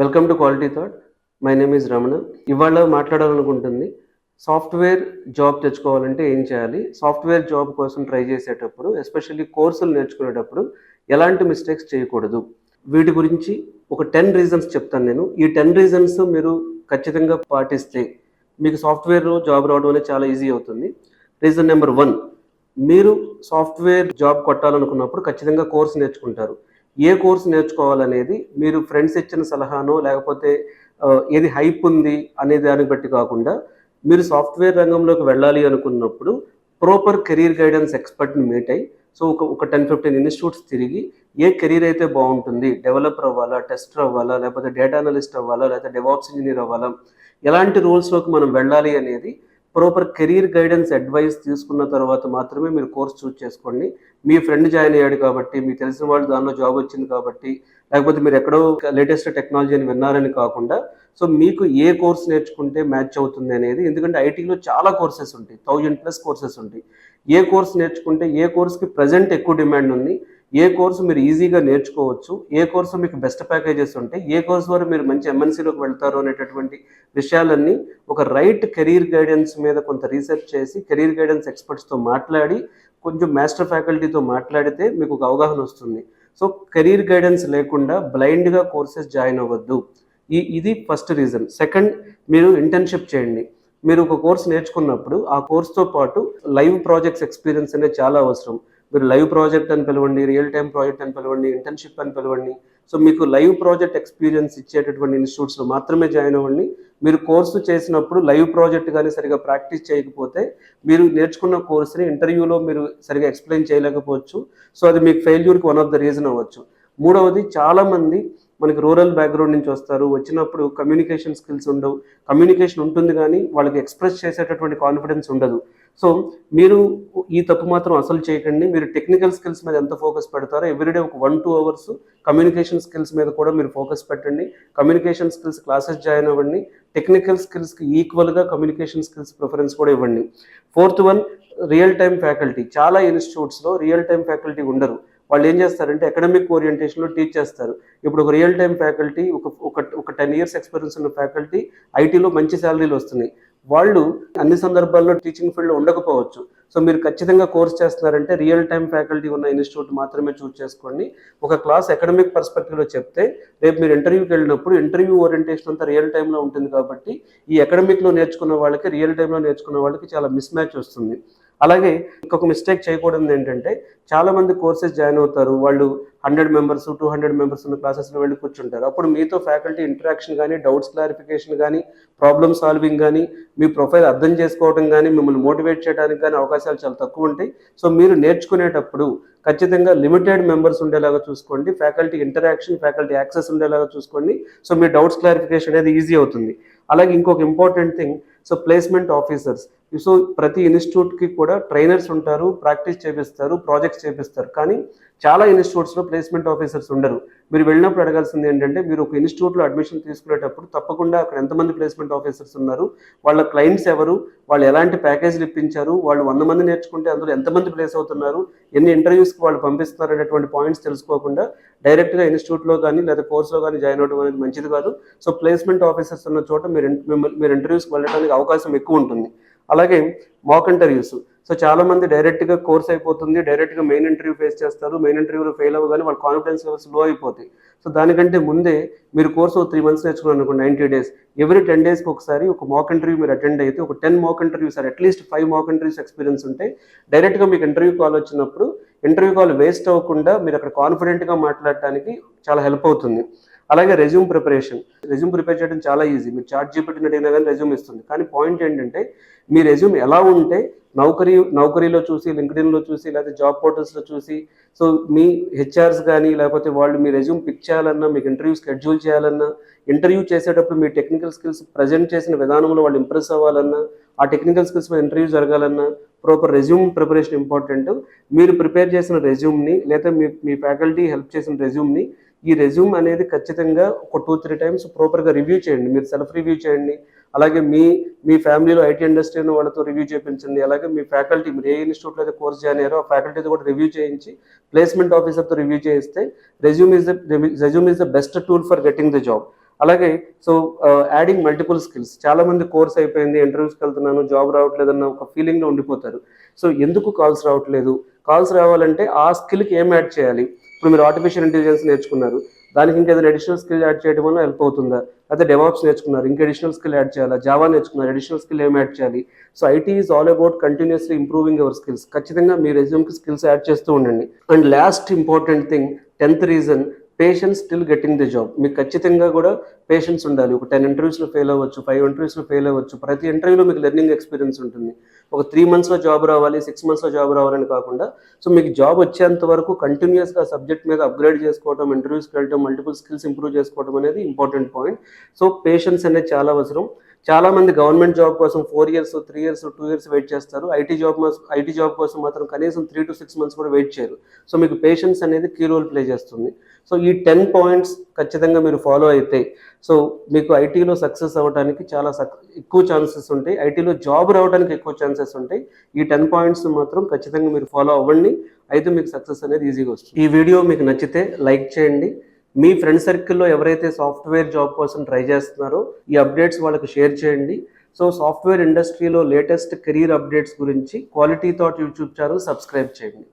Welcome to quality thought. My name is Ramana. ఇవాళ మాట్లాడాలనుకుంటుంది software job తెచ్చుకోవాలంటే ఏం చేయాలి, సాఫ్ట్వేర్ జాబ్ కోసం ట్రై చేసేటప్పుడు ఎస్పెషల్లీ కోర్సులు నేర్చుకునేటప్పుడు ఎలాంటి మిస్టేక్స్ చేయకూడదు, వీటి గురించి ఒక 10 రీజన్స్ చెప్తాను నేను. ఈ 10 రీజన్స్ మీరు ఖచ్చితంగా పాటిస్తే మీకు సాఫ్ట్వేర్లో జాబ్ రావడం అనేది చాలా ఈజీ అవుతుంది. రీజన్ నెంబర్ 1, మీరు సాఫ్ట్వేర్ జాబ్ కొట్టాలనుకున్నప్పుడు ఖచ్చితంగా కోర్స్ నేర్చుకుంటారు. ఏ కోర్స్ నేర్చుకోవాలనేది మీరు ఫ్రెండ్స్ ఇచ్చిన సలహానో లేకపోతే ఏది హైప్ ఉంది అనే దాన్ని బట్టి కాకుండా, మీరు సాఫ్ట్వేర్ రంగంలోకి వెళ్ళాలి అనుకున్నప్పుడు ప్రాపర్ కెరీర్ గైడెన్స్ ఎక్స్పర్ట్ని మీట్ అయ్యి, సో ఒక 10-15 ఇన్స్టిట్యూట్స్ తిరిగి ఏ కెరీర్ అయితే బాగుంటుంది, డెవలపర్ అవ్వాలా, టెస్టర్ అవ్వాలా, లేకపోతే డేటా అనలిస్ట్ అవ్వాలా, లేకపోతే డెవాప్స్ ఇంజనీర్ అవ్వాలా, ఎలాంటి రోల్స్లోకి మనం వెళ్ళాలి అనేది ప్రాపర్ కెరీర్ గైడెన్స్ అడ్వైస్ తీసుకున్న తర్వాత మాత్రమే మీరు కోర్స్ చూస్ చేసుకోండి. మీ ఫ్రెండ్ జాయిన్ అయ్యాడు కాబట్టి, మీకు తెలిసిన వాళ్ళు దానిలో జాబ్ వచ్చింది కాబట్టి, లేకపోతే మీరు ఎక్కడో లేటెస్ట్ టెక్నాలజీ అని విన్నారని కాకుండా, సో మీకు ఏ కోర్స్ నేర్చుకుంటే మ్యాచ్ అవుతుంది అనేది. ఎందుకంటే ఐటీలో చాలా కోర్సెస్ ఉంటాయి, 1000+ కోర్సెస్ ఉంటాయి. ఏ కోర్స్ నేర్చుకుంటే ఏ కోర్స్కి ప్రజెంట్ ఎక్కువ డిమాండ్ ఉంది, ఏ కోర్సు మీరు ఈజీగా నేర్చుకోవచ్చు, ఏ కోర్సు మీకు బెస్ట్ ప్యాకేజెస్ ఉంటాయి, ఏ కోర్సు ద్వారా మీరు మంచి ఎంఎన్సీలోకి వెళ్తారు అనేటటువంటి విషయాలన్నీ ఒక రైట్ కెరీర్ గైడెన్స్ మీద కొంత రీసెర్చ్ చేసి, కెరీర్ గైడెన్స్ ఎక్స్పర్ట్స్తో మాట్లాడి, కొంచెం మాస్టర్ ఫ్యాకల్టీతో మాట్లాడితే మీకు ఒక అవగాహన వస్తుంది. సో కెరీర్ గైడెన్స్ లేకుండా బ్లైండ్గా కోర్సెస్ జాయిన్ అవ్వద్దు. ఇది ఫస్ట్ రీజన్. సెకండ్, మీరు ఇంటర్న్షిప్ చేయండి. మీరు ఒక కోర్స్ నేర్చుకున్నప్పుడు ఆ కోర్స్తో పాటు లైవ్ ప్రాజెక్ట్స్ ఎక్స్పీరియన్స్ అనేది చాలా అవసరం. మీరు లైవ్ ప్రాజెక్ట్ అని పిలవండి, రియల్ టైం ప్రాజెక్ట్ అని పిలవండి, ఇంటర్న్షిప్ అని పిలవండి. సో మీకు లైవ్ ప్రాజెక్ట్ ఎక్స్పీరియన్స్ ఇచ్చేటటువంటి ఇన్స్టిట్యూట్స్లో మాత్రమే జాయిన్ అవ్వండి. మీరు కోర్సు చేసినప్పుడు లైవ్ ప్రాజెక్ట్ కానీ సరిగా ప్రాక్టీస్ చేయకపోతే, మీరు నేర్చుకున్న కోర్సుని ఇంటర్వ్యూలో మీరు సరిగా ఎక్స్ప్లెయిన్ చేయలేకపోవచ్చు. సో అది మీకు ఫెయిల్యూర్కి వన్ ఆఫ్ ద రీజన్ అవ్వచ్చు. మూడవది, చాలామంది మనకి రూరల్ బ్యాక్గ్రౌండ్ నుంచి వస్తారు, వచ్చినప్పుడు కమ్యూనికేషన్ స్కిల్స్ ఉండవు. కమ్యూనికేషన్ ఉంటుంది కానీ వాళ్ళకి ఎక్స్ప్రెస్ చేసేటటువంటి కాన్ఫిడెన్స్ ఉండదు. సో మీరు ఈ తప్పు మాత్రం అసలు చేయకండి. మీరు టెక్నికల్ స్కిల్స్ మీద ఎంత ఫోకస్ పెడతారో ఎవ్రీడే ఒక 1-2 అవర్స్ కమ్యూనికేషన్ స్కిల్స్ మీద కూడా మీరు ఫోకస్ పెట్టండి. కమ్యూనికేషన్ స్కిల్స్ క్లాసెస్ జాయిన్ అవ్వండి. టెక్నికల్ స్కిల్స్కి ఈక్వల్గా కమ్యూనికేషన్ స్కిల్స్ ప్రిఫరెన్స్ కూడా ఇవ్వండి. Fourth one, real time faculty. చాలా ఇన్స్టిట్యూట్స్లో రియల్ టైం ఫ్యాకల్టీ ఉండరు. వాళ్ళు ఏం చేస్తారంటే అకాడమిక్ ఓరియంటేషన్లో టీచ్ చేస్తారు. ఇప్పుడు ఒక రియల్ టైం ఫ్యాకల్టీ, ఒక 10 years ఎక్స్పీరియన్స్ ఉన్న ఫ్యాకల్టీ ఐటీలో మంచి శాలరీలు వస్తున్నాయి. వాళ్ళు అన్ని సందర్భాల్లో టీచింగ్ ఫీల్డ్లో ఉండకపోవచ్చు. సో మీరు ఖచ్చితంగా కోర్స్ చేస్తున్నారంటే రియల్ టైం ఫ్యాకల్టీ ఉన్న ఇన్స్టిట్యూట్ మాత్రమే చూస్ చేసుకోండి. ఒక క్లాస్ అకాడమిక్ పర్స్పెక్టివ్లో చెప్తే, రేపు మీరు ఇంటర్వ్యూకి వెళ్ళినప్పుడు ఇంటర్వ్యూ ఓరియంటేషన్ అంతా రియల్ టైంలో ఉంటుంది కాబట్టి, ఈ అకాడమిక్లో నేర్చుకున్న వాళ్ళకి రియల్ టైంలో నేర్చుకున్న వాళ్ళకి చాలా మిస్ మ్యాచ్ వస్తుంది. అలాగే ఇంకొక మిస్టేక్ చేయకూడదు ఏంటంటే, చాలామంది కోర్సెస్ జాయిన్ అవుతారు, వాళ్ళు 100 members 200 members ఉన్న క్లాసెస్లో వెళ్ళి కూర్చుంటారు. అప్పుడు మీతో ఫ్యాకల్టీ ఇంటరాక్షన్ కానీ, డౌట్స్ క్లారిఫికేషన్ కానీ, ప్రాబ్లమ్ సాల్వింగ్ కానీ, మీ ప్రొఫైల్ అర్థం చేసుకోవడం కానీ, మిమ్మల్ని మోటివేట్ చేయడానికి కానీ అవకాశాలు చాలా తక్కువ ఉంటాయి. సో మీరు నేర్చుకునేటప్పుడు ఖచ్చితంగా లిమిటెడ్ మెంబర్స్ ఉండేలాగా చూసుకోండి. ఫ్యాకల్టీ ఇంటరాక్షన్, ఫ్యాకల్టీ యాక్సెస్ ఉండేలాగా చూసుకోండి. సో మీ డౌట్స్ క్లారిఫికేషన్ అనేది ఈజీ అవుతుంది. అలాగే ఇంకొక important thing, so placement officers. So ప్రతి ఇన్స్టిట్యూట్కి కూడా ట్రైనర్స్ ఉంటారు, ప్రాక్టీస్ చేపిస్తారు, ప్రాజెక్ట్స్ చేపిస్తారు. కానీ చాలా ఇన్స్టిట్యూట్స్లో ప్లేస్మెంట్ ఆఫీసర్స్ ఉండరు. మీరు వెళ్ళినప్పుడు అడగాల్సింది ఏంటంటే, మీరు ఒక ఇన్స్టిట్యూట్లో అడ్మిషన్ తీసుకునేటప్పుడు తప్పకుండా అక్కడ ఎంతమంది ప్లేస్మెంట్ ఆఫీసర్స్ ఉన్నారు, వాళ్ళ క్లయింట్స్ ఎవరు, వాళ్ళు ఎలాంటి ప్యాకేజీలు ఇప్పించారు, వాళ్ళు 100 మంది నేర్చుకుంటే అందులో ఎంతమంది ప్లేస్ అవుతున్నారు, ఎన్ని ఇంటర్వ్యూస్కి వాళ్ళు పంపిస్తున్నారు అనేటువంటి పాయింట్స్ తెలుసుకోకుండా డైరెక్ట్గా ఇన్స్టిట్యూట్లో కానీ లేదా కోర్సులో కానీ జాయిన్ అవ్వడం అనేది మంచిది కాదు. సో ప్లేస్మెంట్ ఆఫీసర్స్ ఉన్న చోట మీరు ఇంటర్వ్యూస్కి వెళ్ళడానికి అవకాశం ఎక్కువ ఉంటుంది. అలాగే మాక్ ఇంటర్వ్యూస్. సో చాలామంది డైరెక్ట్గా కోర్స్ అయిపోతుంది, డైరెక్ట్గా మెయిన్ ఇంటర్వ్యూ ఫేస్ చేస్తారు. మెయిన్ ఇంటర్వ్యూలో ఫెయిల్ అవ్వగానే వాళ్ళ కాన్ఫిడెన్స్ లెవెల్స్ లో అయిపోతాయి. సో దానికంటే ముందే మీరు కోర్సు 3 months నేర్చుకున్నారు అనుకోండి, 90 days, ఎవ్రీ 10 daysకి ఒకసారి ఒక మాక్ ఇంటర్వ్యూ మీరు అటెండ్ అయితే, ఒక 10 mock interviews at least 5 mock interviews experience ఉంటే, డైరెక్ట్గా మీకు ఇంటర్వ్యూ కాల్ వచ్చినప్పుడు ఇంటర్వ్యూ కాల్ వేస్ట్ అవ్వకుండా మీరు అక్కడ కాన్ఫిడెంట్గా మాట్లాడటానికి చాలా హెల్ప్ అవుతుంది. అలాగే రెజ్యూమ్ ప్రిపరేషన్. రెజ్యూమ్ ప్రిపేర్ చేయడం చాలా ఈజీ. మీరు చాట్ జీపీటీని అడిగినా కానీ రెజ్యూమ్ ఇస్తుంది. కానీ పాయింట్ ఏంటంటే, మీ రెజ్యూమ్ ఎలా ఉంటే నౌకరీలో చూసి, లింక్డ్ఇన్లో చూసి, లేకపోతే జాబ్ పోర్టల్స్లో చూసి, సో మీ హెచ్ఆర్స్ కానీ లేకపోతే వాళ్ళు మీ రెజ్యూమ్ పిక్ చేయాలన్నా, మీకు ఇంటర్వ్యూ షెడ్యూల్ చేయాలన్నా, ఇంటర్వ్యూ చేసేటప్పుడు మీ టెక్నికల్ స్కిల్స్ ప్రజెంట్ చేసిన విధానంలో వాళ్ళు ఇంప్రెస్ అవ్వాలన్నా, ఆ టెక్నికల్ స్కిల్స్ మీద ఇంటర్వ్యూ జరగాలన్నా ప్రాపర్ రెజ్యూమ్ ప్రిపరేషన్ ఇంపార్టెంట్. మీరు ప్రిపేర్ చేసిన రెజ్యూమ్ని లేదా మీ ఫ్యాకల్టీ హెల్ప్ చేసిన రెజ్యూమ్ని, ఈ రెజ్యూమ్ అనేది ఖచ్చితంగా ఒక 2-3 times ప్రాపర్గా రివ్యూ చేయండి. మీరు సెల్ఫ్ రివ్యూ చేయండి. అలాగే మీ ఫ్యామిలీలో ఐటీ ఇండస్ట్రీ వాళ్ళతో రివ్యూ చేయించండి. అలాగే మీ ఫ్యాకల్టీ, మీరు ఏ ఇన్స్టిట్యూట్లో అయితే కోర్స్ జాయిన్ అయ్యారో ఆ ఫ్యాకల్టీతో కూడా రివ్యూ చేయించి, ప్లేస్మెంట్ ఆఫీసర్తో రివ్యూ చేయిస్తే resume is the best tool for getting the job. అలాగే సో యాడింగ్ మల్టిపుల్ స్కిల్స్. చాలా మంది కోర్స్ అయిపోయింది, ఇంటర్వ్యూస్కి వెళ్తున్నాను, జాబ్ రావట్లేదన్న ఒక ఫీలింగ్లో ఉండిపోతారు. సో ఎందుకు కాల్స్ రావట్లేదు, కాల్స్ రావాలంటే ఆ స్కిల్కి ఏం యాడ్ చేయాలి? ఇప్పుడు మీరు ఆర్టిఫిషియల్ ఇంటెలిజెన్స్ నేర్చుకున్నారు, దానికి ఇంకేదైనా అడిషనల్ స్కిల్ యాడ్ చేయడం వల్ల హెల్ప్ అవుతుందా? అయితే డెవాప్స్ నేర్చుకున్నారు, ఇంకా అడిషనల్ స్కిల్ యాడ్ చేయాలా? జావా నేర్చుకున్నారు, అడిషనల్ స్కిల్ ఏం యాడ్ చేయాలి? So IT is all about continuously improving our skills. ఖచ్చితంగా మీ రెజ్యూమ్కి స్కిల్స్ యాడ్ చేస్తూ ఉండండి. And last important thing, 10th reason, patience still getting the job. మీకు ఖచ్చితంగా కూడా పేషెన్స్ ఉండాలి. ఒక 10 ఇంటర్వ్యూస్లో ఫెయిల్ అవ్వచ్చు, 5 ఇంటర్వ్యూస్లో ఫెయిల్ అవ్వచ్చు. ప్రతి ఇంటర్వ్యూలో మీకు లెర్నింగ్ ఎక్స్పీరియన్స్ ఉంటుంది. ఒక 3 మంత్స్లో జాబ్ రావాలి, 6 మంత్స్లో జాబ్ రావాలని కాకుండా సో మీకు జాబ్ వచ్చేంత వరకు కంటిన్యూస్గా సబ్జెక్ట్ మీద అప్గ్రేడ్ చేసుకోవడం, ఇంటర్వ్యూస్కి వెళ్ళడం, మల్టిపుల్ స్కిల్స్ ఇంప్రూవ్ చేసుకోవడం అనేది ఇంపార్టెంట్ పాయింట్. సో పేషెన్స్ అనేది చాలా అవసరం. చాలా మంది గవర్నమెంట్ జాబ్ కోసం 4 ఇయర్స్, 3 ఇయర్స్, 2 ఇయర్స్ వెయిట్ చేస్తారు. ఐటీ జాబ్ కోసం మాత్రం కనీసం 3 to 6 మంత్స్ కూడా వెయిట్ చేయరు. సో మీకు పేషెన్స్ అనేది కీ రోల్ ప్లే చేస్తుంది. సో ఈ 10 పాయింట్స్ ఖచ్చితంగా మీరు ఫాలో అయితే సో మీకు ఐటీలో సక్సెస్ అవ్వడానికి చాలా ఎక్కువ ఛాన్సెస్ ఉంటాయి. ఐటీలో జాబ్ రావడానికి ఎక్కువ ఛాన్సెస్ ఉంటాయి. ఈ 10 పాయింట్స్ మాత్రం ఖచ్చితంగా మీరు ఫాలో అవ్వండి, అయితే మీకు సక్సెస్ అనేది ఈజీగా వస్తుంది. ఈ వీడియో మీకు నచ్చితే లైక్ చేయండి. మీ ఫ్రెండ్ సర్కిల్లో ఎవరైతే సాఫ్ట్వేర్ జాబ్ కోసం ట్రై చేస్తున్నారో ఈ అప్డేట్స్ వాళ్ళకి షేర్ చేయండి. సో సాఫ్ట్వేర్ ఇండస్ట్రీలో లేటెస్ట్ కెరీర్ అప్డేట్స్ గురించి quality thought YouTube channel subscribe చేయండి.